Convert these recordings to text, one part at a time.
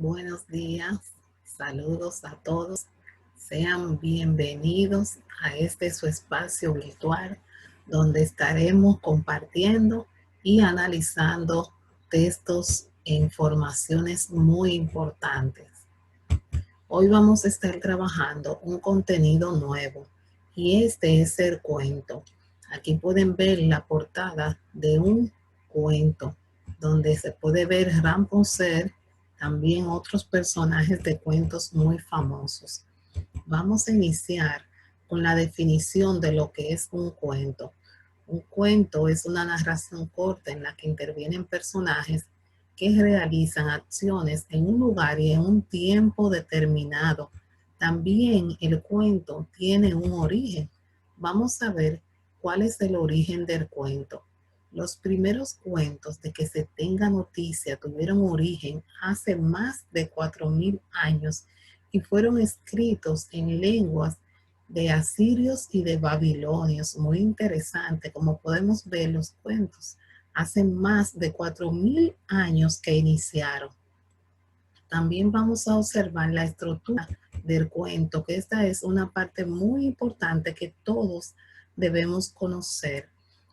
Buenos días, saludos a todos. Sean bienvenidos a este su espacio virtual donde estaremos compartiendo y analizando textos e informaciones muy importantes. Hoy vamos a estar trabajando un contenido nuevo y este es el cuento. Aquí pueden ver la portada de un cuento donde se puede ver Rapunzel, también otros personajes de cuentos muy famosos. Vamos a iniciar con la definición de lo que es un cuento. Un cuento es una narración corta en la que intervienen personajes que realizan acciones en un lugar y en un tiempo determinado. También el cuento tiene un origen. Vamos a ver cuál es el origen del cuento. Los primeros cuentos de que se tenga noticia tuvieron origen hace más de 4.000 años y fueron escritos en lenguas de asirios y de babilonios. Muy interesante, como podemos ver, los cuentos hace más de 4.000 años que iniciaron. También vamos a observar la estructura del cuento, que esta es una parte muy importante que todos debemos conocer.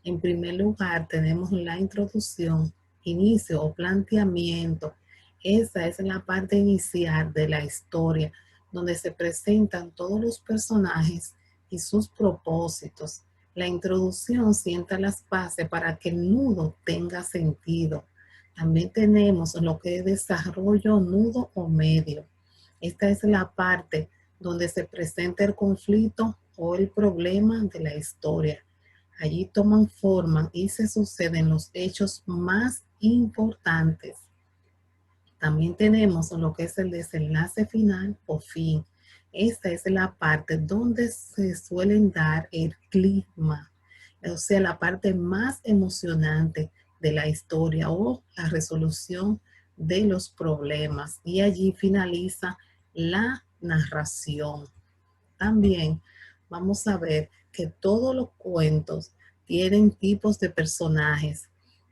En primer lugar, tenemos la introducción, inicio o planteamiento. Esa es la parte inicial de la historia, donde se presentan todos los personajes y sus propósitos. La introducción sienta las bases para que el nudo tenga sentido. También tenemos lo que es desarrollo, nudo o medio. Esta es la parte donde se presenta el conflicto o el problema de la historia. Allí toman forma y se suceden los hechos más importantes. También tenemos lo que es el desenlace final o fin. Esta es la parte donde se suelen dar el clima, o sea, la parte más emocionante de la historia o la resolución de los problemas. Y allí finaliza la narración. También vamos a ver que todos los cuentos tienen tipos de personajes.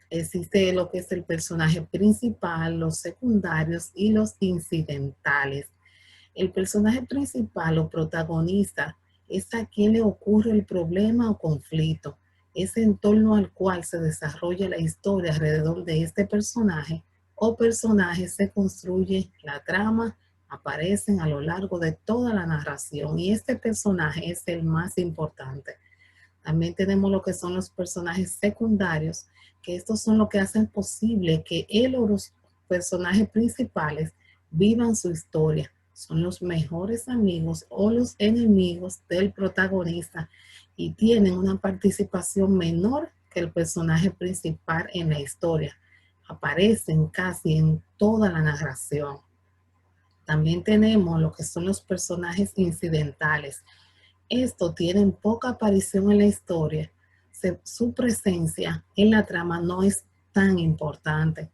Existe lo que es el personaje principal, los secundarios y los incidentales. El personaje principal o protagonista es a quien le ocurre el problema o conflicto. Es en torno al cual se desarrolla la historia alrededor de este personaje o personaje se construye la trama, aparecen a lo largo de toda la narración y este personaje es el más importante. También tenemos lo que son los personajes secundarios, que estos son los que hacen posible que él o los personajes principales vivan su historia. Son los mejores amigos o los enemigos del protagonista y tienen una participación menor que el personaje principal en la historia. Aparecen casi en toda la narración. También tenemos lo que son los personajes incidentales. Estos tienen poca aparición en la historia. Su presencia en la trama no es tan importante.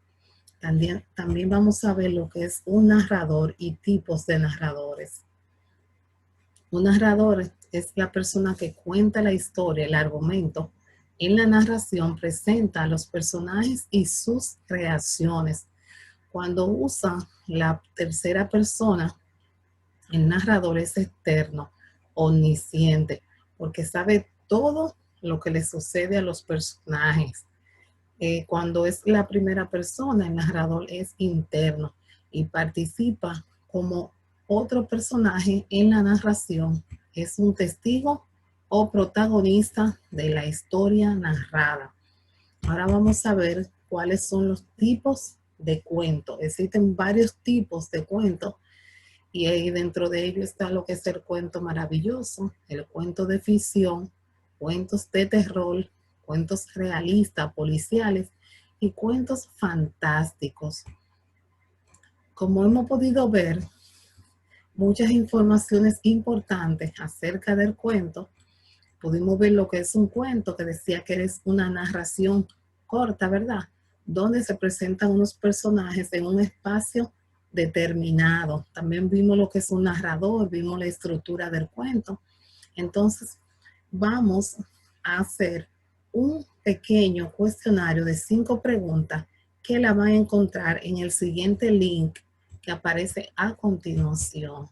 También vamos a ver lo que es un narrador y tipos de narradores. Un narrador es la persona que cuenta la historia, el argumento. En la narración presenta a los personajes y sus creaciones. Cuando usa la tercera persona, el narrador es externo, omnisciente, porque sabe todo lo que le sucede a los personajes. Cuando es la primera persona, el narrador es interno y participa como otro personaje en la narración. Es un testigo o protagonista de la historia narrada. Ahora vamos a ver cuáles son los tipos de cuentos. Existen varios tipos de cuentos y ahí dentro de ello está lo que es el cuento maravilloso, el cuento de ficción, cuentos de terror, cuentos realistas, policiales y cuentos fantásticos. Como hemos podido ver, muchas informaciones importantes acerca del cuento. Pudimos ver lo que es un cuento que decía que es una narración corta, ¿verdad? Donde se presentan unos personajes en un espacio determinado. También vimos lo que es un narrador, vimos la estructura del cuento. Entonces, vamos a hacer un pequeño cuestionario de 5 preguntas que la van a encontrar en el siguiente link que aparece a continuación.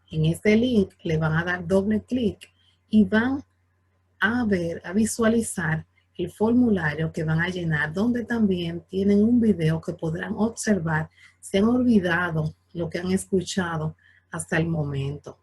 En este link le van a dar doble clic y van a ver, a visualizar el formulario que van a llenar, donde también tienen un video que podrán observar si han olvidado lo que han escuchado hasta el momento.